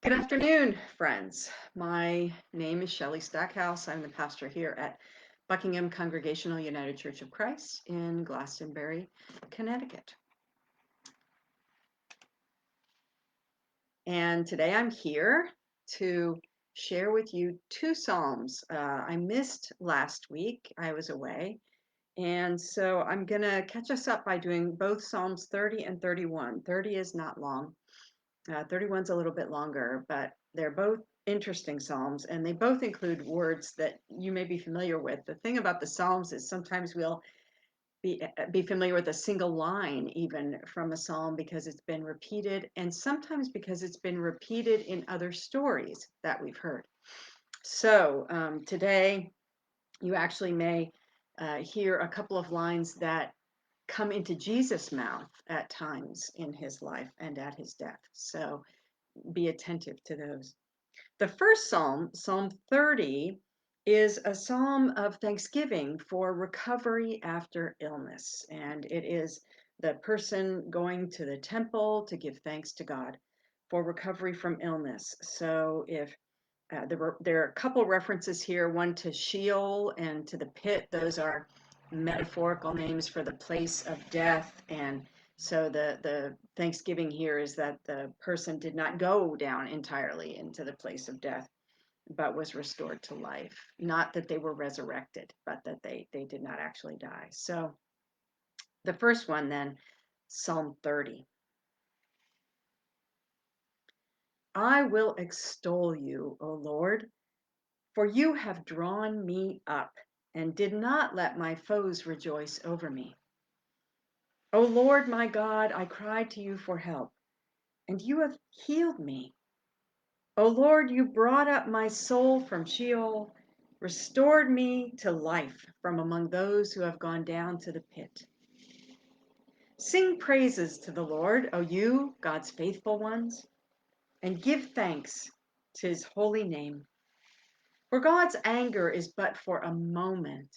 Good afternoon, friends. My name is Shelly Stackhouse. I'm the pastor here at Buckingham Congregational United Church of Christ in Glastonbury, Connecticut. And today I'm here to share with you two Psalms. I missed last week, I was away. And so I'm going to catch us up by doing both Psalms 30 and 31. 30 is not long. 31's a little bit longer, but they're both interesting psalms, and they both include words that you may be familiar with. The thing about the psalms is sometimes we'll be familiar with a single line even from a psalm because it's been repeated, and sometimes because it's been repeated in other stories that we've heard. So today you actually may hear a couple of lines that come into Jesus' mouth at times in his life and at his death. So be attentive to those. The first psalm, Psalm 30, is a psalm of thanksgiving for recovery after illness. And it is the person going to the temple to give thanks to God for recovery from illness. So if there are a couple references here, one to Sheol and to the pit. Those are metaphorical names for the place of death. And so the thanksgiving here is that the person did not go down entirely into the place of death, but was restored to life. Not that they were resurrected, but that they did not actually die. So the first one then, Psalm 30. I will extol you, O Lord, for you have drawn me up and did not let my foes rejoice over me. O Lord my God, I cried to you for help, and you have healed me. O Lord, you brought up my soul from Sheol, restored me to life from among those who have gone down to the pit. Sing praises to the Lord, O you, God's faithful ones, and give thanks to his holy name. For God's anger is but for a moment.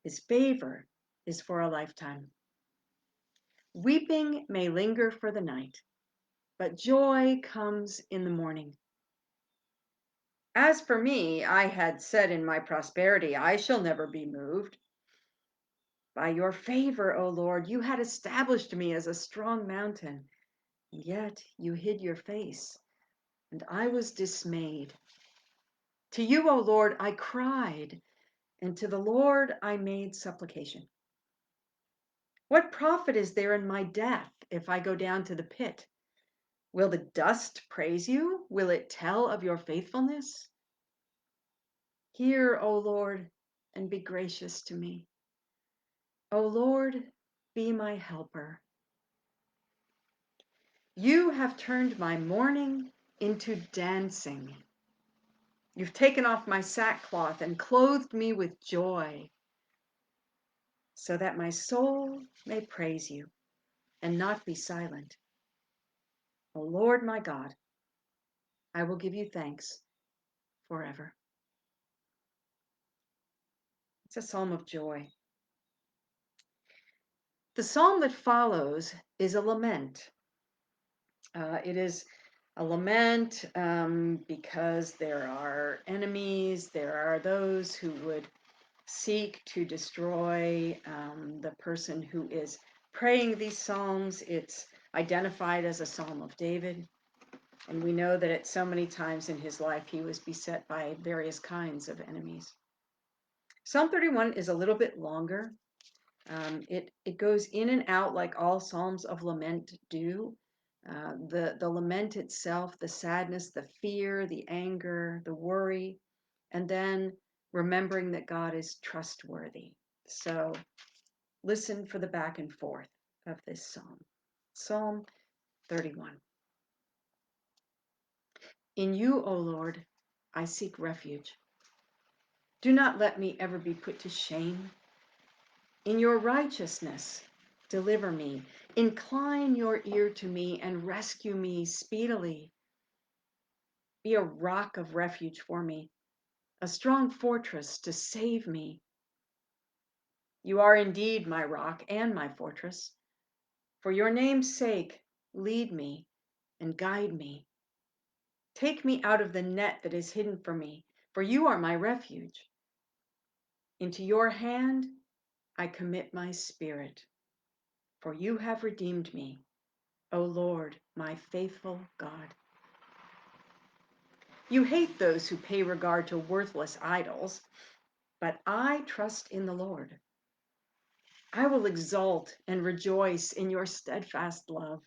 His favor is for a lifetime. Weeping may linger for the night, but joy comes in the morning. As for me, I had said in my prosperity, I shall never be moved. By your favor, O Lord, you had established me as a strong mountain, and yet you hid your face, and I was dismayed. To you, O Lord, I cried, and to the Lord I made supplication. What profit is there in my death if I go down to the pit? Will the dust praise you? Will it tell of your faithfulness? Hear, O Lord, and be gracious to me. O Lord, be my helper. You have turned my mourning into dancing. You've taken off my sackcloth and clothed me with joy, so that my soul may praise you and not be silent. O Lord my God, I will give you thanks forever. It's a psalm of joy. The psalm that follows is a lament. It is a lament because there are enemies, there are those who would seek to destroy the person who is praying these psalms. It's identified as a psalm of David. And we know that at so many times in his life, he was beset by various kinds of enemies. Psalm 31 is a little bit longer. It goes in and out like all psalms of lament do. The lament itself, the sadness, the fear, the anger, the worry, and then remembering that God is trustworthy. So listen for the back and forth of this psalm. Psalm 31. In you, O Lord, I seek refuge. Do not let me ever be put to shame. In your righteousness, deliver me. Incline your ear to me and rescue me speedily. Be a rock of refuge for me, a strong fortress to save me. You are indeed my rock and my fortress. For your name's sake, lead me and guide me. Take me out of the net that is hidden for me, for you are my refuge. Into your hand I commit my spirit, for you have redeemed me, O Lord, my faithful God. You hate those who pay regard to worthless idols, but I trust in the Lord. I will exult and rejoice in your steadfast love,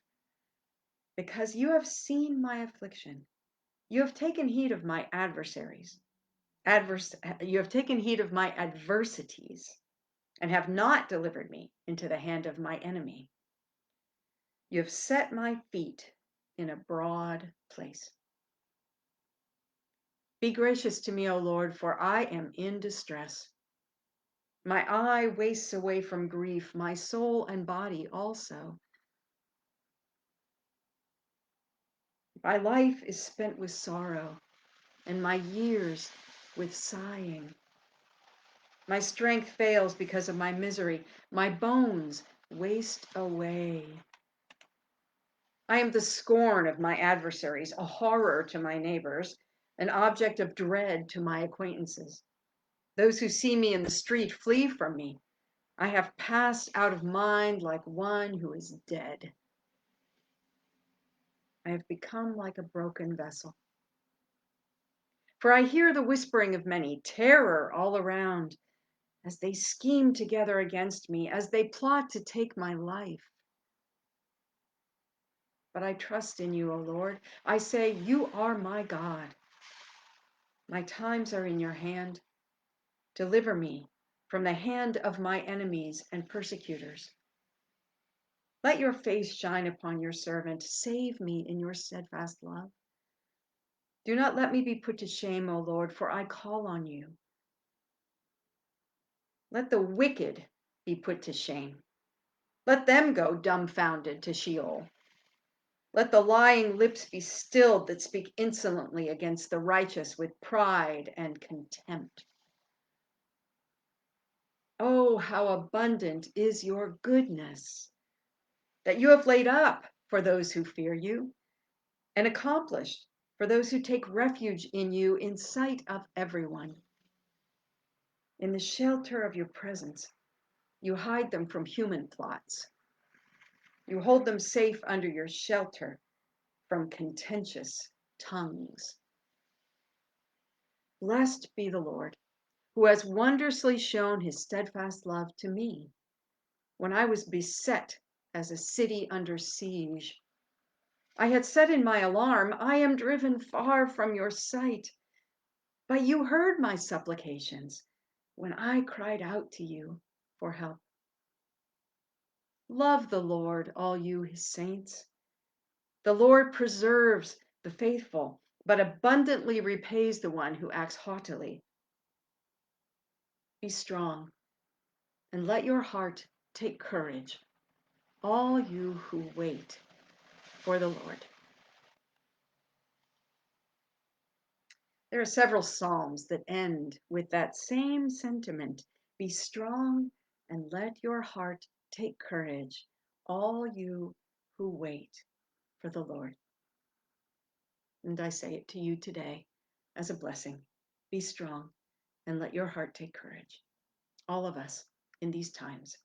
because you have seen my affliction. You have taken heed of my adversaries. You have taken heed of my adversities and have not delivered me into the hand of my enemy. You have set my feet in a broad place. Be gracious to me, O Lord, for I am in distress. My eye wastes away from grief, my soul and body also. My life is spent with sorrow, and my years with sighing. My strength fails because of my misery. My bones waste away. I am the scorn of my adversaries, a horror to my neighbors, an object of dread to my acquaintances. Those who see me in the street flee from me. I have passed out of mind like one who is dead. I have become like a broken vessel. For I hear the whispering of many, terror all around, as they scheme together against me, as they plot to take my life. But I trust in you, O Lord. I say, you are my God. My times are in your hand. Deliver me from the hand of my enemies and persecutors. Let your face shine upon your servant. Save me in your steadfast love. Do not let me be put to shame, O Lord, for I call on you. Let the wicked be put to shame. Let them go dumbfounded to Sheol. Let the lying lips be stilled that speak insolently against the righteous with pride and contempt. Oh, how abundant is your goodness that you have laid up for those who fear you and accomplished for those who take refuge in you in sight of everyone. In the shelter of your presence, you hide them from human plots. You hold them safe under your shelter from contentious tongues. Blessed be the Lord, who has wondrously shown his steadfast love to me when I was beset as a city under siege. I had said in my alarm, I am driven far from your sight. But you heard my supplications when I cried out to you for help. Love the Lord, all you his saints. The Lord preserves the faithful, but abundantly repays the one who acts haughtily. Be strong and let your heart take courage, all you who wait for the Lord. There are several psalms that end with that same sentiment. Be strong and let your heart take courage, all you who wait for the Lord. And I say it to you today as a blessing. Be strong and let your heart take courage. All of us in these times.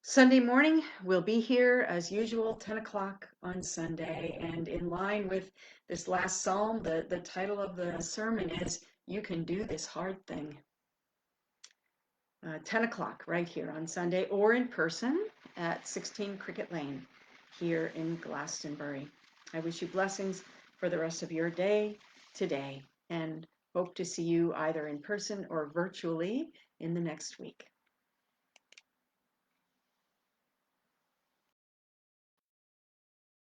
Sunday morning, we'll be here as usual, 10 o'clock on Sunday. And in line with this last psalm, the title of the sermon is, You Can Do This Hard Thing. 10 o'clock right here on Sunday, or in person at 16 Cricket Lane here in Glastonbury. I wish you blessings for the rest of your day today, and hope to see you either in person or virtually in the next week.